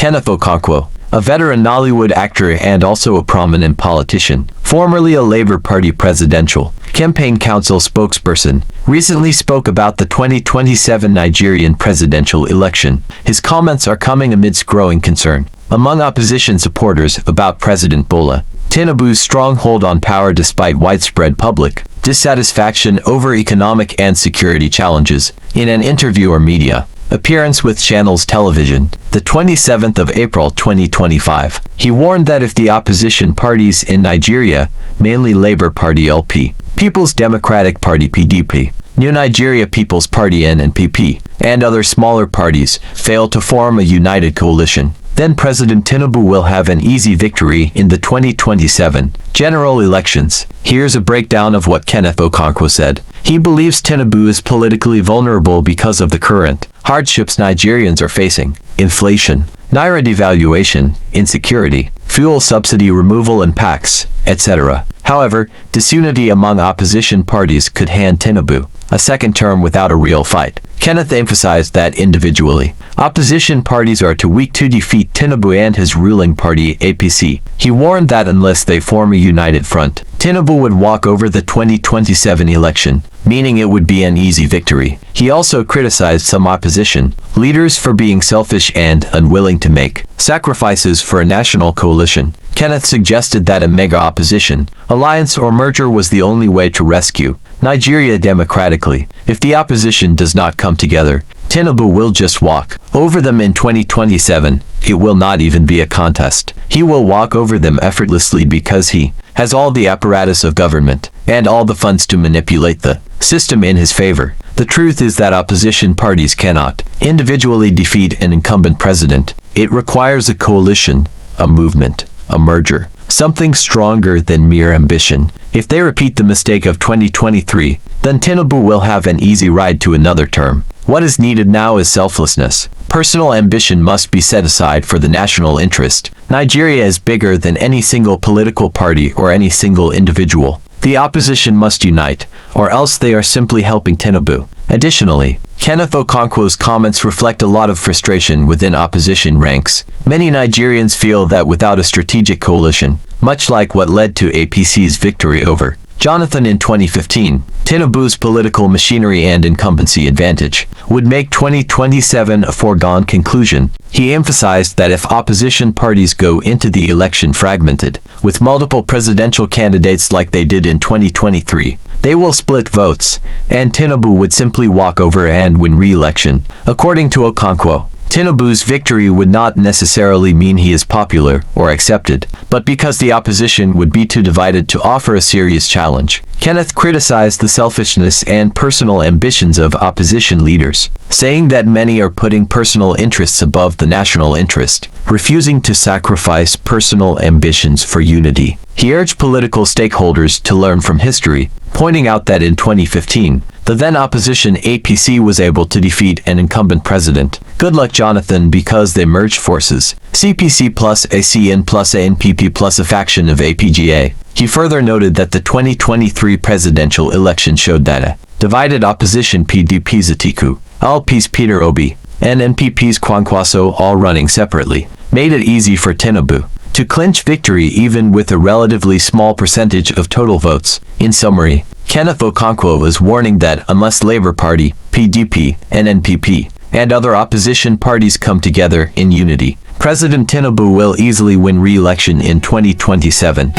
Kenneth Okonkwo, a veteran Nollywood actor and also a prominent politician, formerly a Labour Party presidential campaign council spokesperson, recently spoke about the 2027 Nigerian presidential election. His comments are coming amidst growing concern among opposition supporters about President Bola Tinubu's strong hold on power despite widespread public dissatisfaction over economic and security challenges. In an interview or media appearance with Channels Television, the 27th of April 2025, he warned that if the opposition parties in Nigeria, mainly Labour Party LP, People's Democratic Party PDP, New Nigeria People's Party NNPP, and other smaller parties fail to form a united coalition, then President Tinubu will have an easy victory in the 2027 general elections. Here's a breakdown of what Kenneth Okonkwo said. He believes Tinubu is politically vulnerable because of the current hardships Nigerians are facing: inflation, naira devaluation, insecurity, fuel subsidy removal and PACs, etc. However, disunity among opposition parties could hand Tinubu a second term without a real fight. Kenneth emphasized that individually, opposition parties are too weak to defeat Tinubu and his ruling party APC. He warned that unless they form a united front, Tinubu would walk over the 2027 election, meaning it would be an easy victory. He also criticized some opposition leaders for being selfish and unwilling to make sacrifices for a national coalition. Kenneth suggested that a mega opposition alliance or merger was the only way to rescue Nigeria democratically. If the opposition does not come together, Tinubu will just walk over them in 2027. It will not even be a contest. He will walk over them effortlessly because he has all the apparatus of government and all the funds to manipulate the system in his favor. The truth is that opposition parties cannot individually defeat an incumbent president. It requires a coalition, a movement, a merger, something stronger than mere ambition. If they repeat the mistake of 2023, then Tinubu will have an easy ride to another term. What is needed now is selflessness. Personal ambition must be set aside for the national interest. Nigeria is bigger than any single political party or any single individual. The opposition must unite, or else they are simply helping Tinubu. Additionally, Kenneth Okonkwo's comments reflect a lot of frustration within opposition ranks. Many Nigerians feel that without a strategic coalition, much like what led to APC's victory over Jonathan in 2015, Tinubu's political machinery and incumbency advantage would make 2027 a foregone conclusion. He emphasized that if opposition parties go into the election fragmented, with multiple presidential candidates like they did in 2023, they will split votes, and Tinubu would simply walk over and win re-election. According to Okonkwo, Tinubu's victory would not necessarily mean he is popular or accepted, but because the opposition would be too divided to offer a serious challenge. Kenneth criticized the selfishness and personal ambitions of opposition leaders, saying that many are putting personal interests above the national interest, refusing to sacrifice personal ambitions for unity. He urged political stakeholders to learn from history, pointing out that in 2015, the then opposition APC was able to defeat an incumbent president, Goodluck Jonathan, because they merged forces, CPC plus ACN plus ANPP plus a faction of APGA. He further noted that the 2023 presidential election showed that a divided opposition PDP's Atiku, LP's Peter Obi, and NPP's Kwankwaso, all running separately, made it easy for Tinubu to clinch victory even with a relatively small percentage of total votes. In summary, Kenneth Okonkwo was warning that unless Labour Party, PDP, NNPP, and other opposition parties come together in unity, President Tinubu will easily win re-election in 2027.